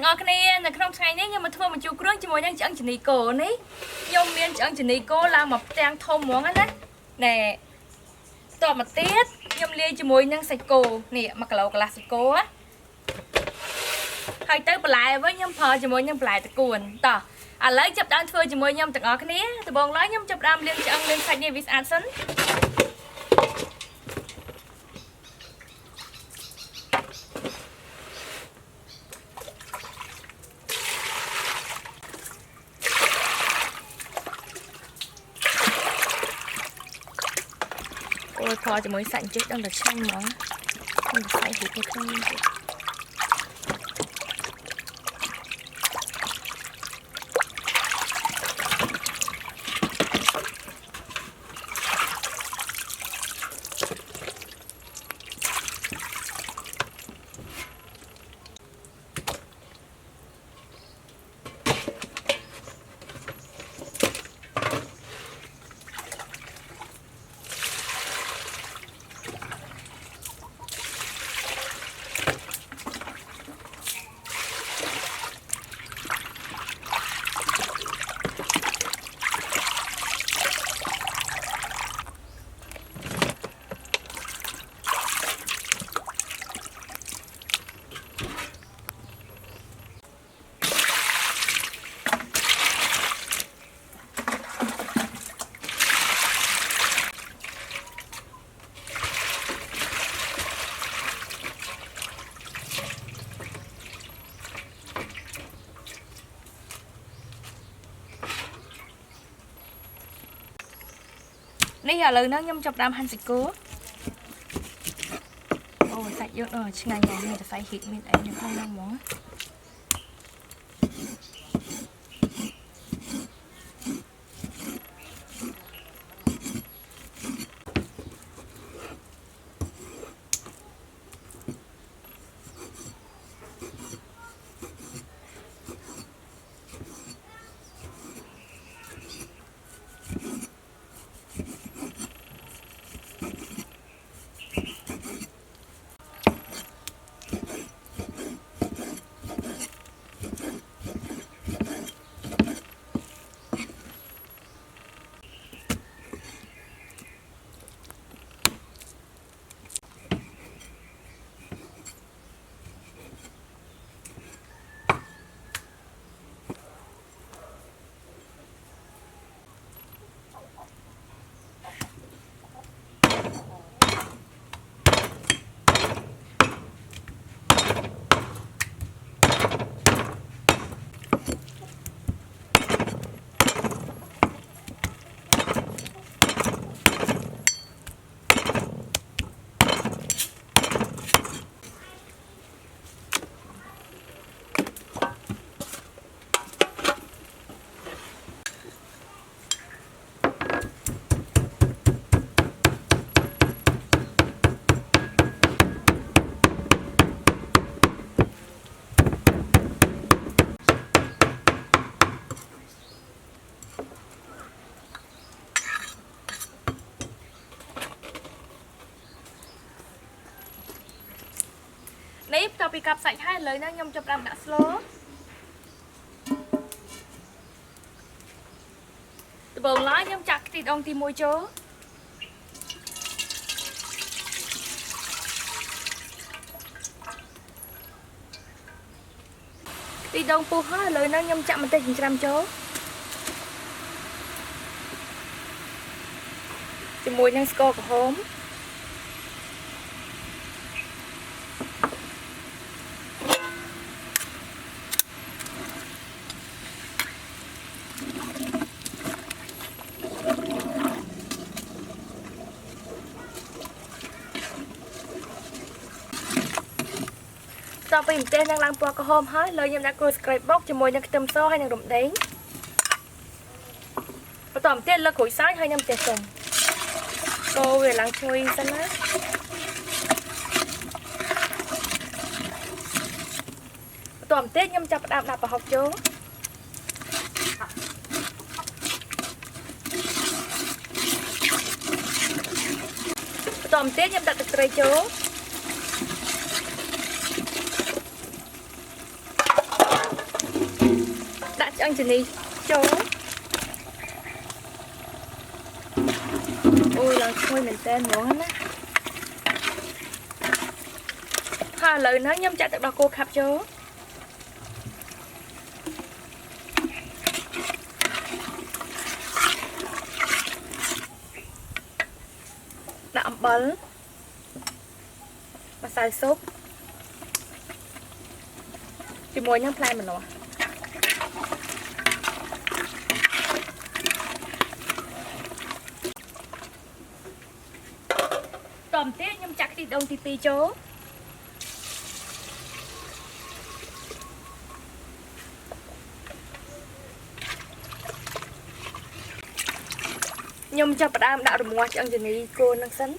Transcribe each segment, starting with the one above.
ngọt cái này là không ngày đấy nhưng mà thua một chút rưỡi chỉ mỗi đang chẳng chỉ này cổ này nhôm miên chẳng chỉ này cổ là một trang thôm món á nè tỏ một tiết nhôm lia chỉ mỗi đang sạch cổ nè mặc lẩu là sạch cổ á hai tới lại với nhôm phở chỉ mỗi nhôm lại từ cuộn tỏ lấy chụp đang thua chỉ mỗi nhôm từ ngọt cái này từ bông lấy nhôm chụp đam liên chẳng liên sạch như vis ăn sẵn ôi phò chỉ mới sạch trước đang là chanh món mình phải hít cái không này là lời nó nhâm chọc đam hành dịch cố ôi sạch vô rồi ngày ngày mình phải hít mình ấy nhưng không ngon món nếp cho bị cặp sạch hai lời nó nhâm chụp làm đã slow từ bầu lá nhâm chặt thì đông thì môi chớ thì đông pu hai lời nó nhâm chặt mình tay chỉ làm chớ thì môi nhâm score của hôm sau khi mình tên đang làm qua cái hôm hết lời em đã cười scrapbook cho môi những cái tôm xô hay những đụng đến và tòm tên là củi sáng hay nhâm tiền tùng cô về lắng chui xanh á tòm tên nhâm chập đạp đạp vào học chú tòm tên nhâm đặt được tray chú ăn chừng đi chỗ ôi là thôi mình tên món á ha lời nói nhâm chặt tại cô khắp chỗ đậm bẩn mà xài súp thì mua nhâm play mình rồi tòm tiết nhâm chặt thì đông tí chỗ nhâm cho bà đam đạo được mua cho ăn gì này cô năng sấn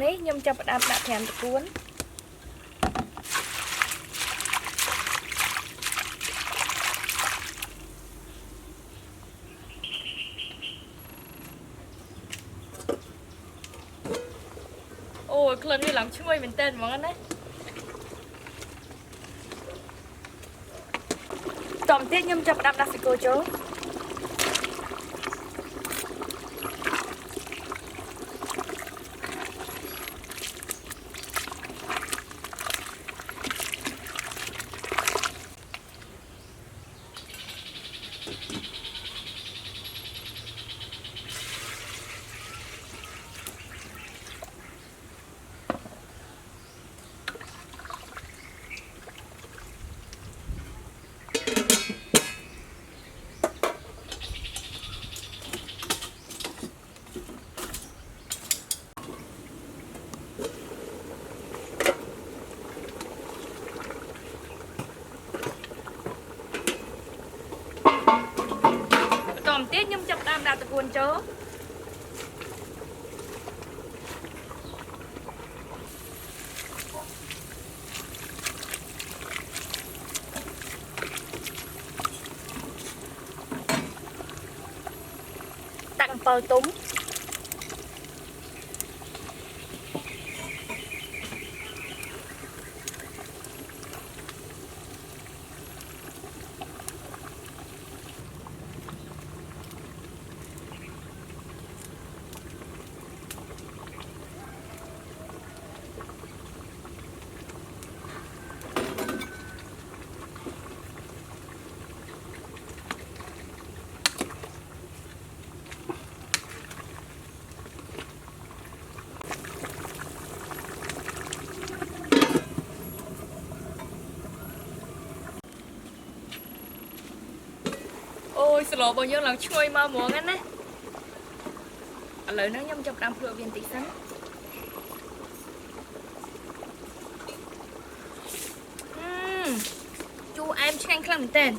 នេះខ្ញុំចាប់ផ្ដើមដាក់5តួនអូយក្លិនវាឡើងឈ្ងុយមែនតើហ្មងណាតោះទៀតខ្ញុំចាប់ផ្ដើមដាក់សាច់គោចូលទៀតខ្ញុំចាប់តាមដាក់តកួនចូលដាក់អំពិលទុំ ôi sờ lọ bao nhiêu lần chui mà muốn anh á ở lời nó nhâm chọc đam phượng viên tỷ sắn chú em chanh khăn tên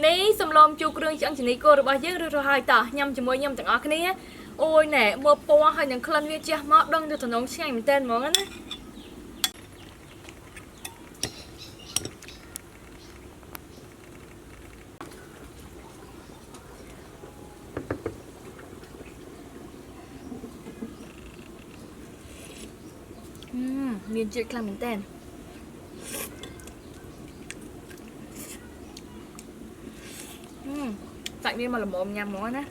ní xâm lom chu krương chẳng chỉ ní cô rồi bao nhiêu rồi hai tờ nhâm chỉ mới nhâm chẳng ở cái này ôi nè mơ po hay những khăn viên chia mót đăng cho thằng nông chanh mình tên món á miền chuyện khăn mình tên tại vì mà là mồm nhầm món á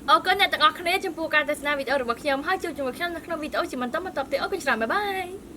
ok nè tặng ở đây trong buổiการ video របស់ខ្ញុំហើយជួបជាមួយខ្ញុំនៅក្នុងវីដេអូជាបន្តបន្តទៀតអូគុំច្រើនបាយបាយ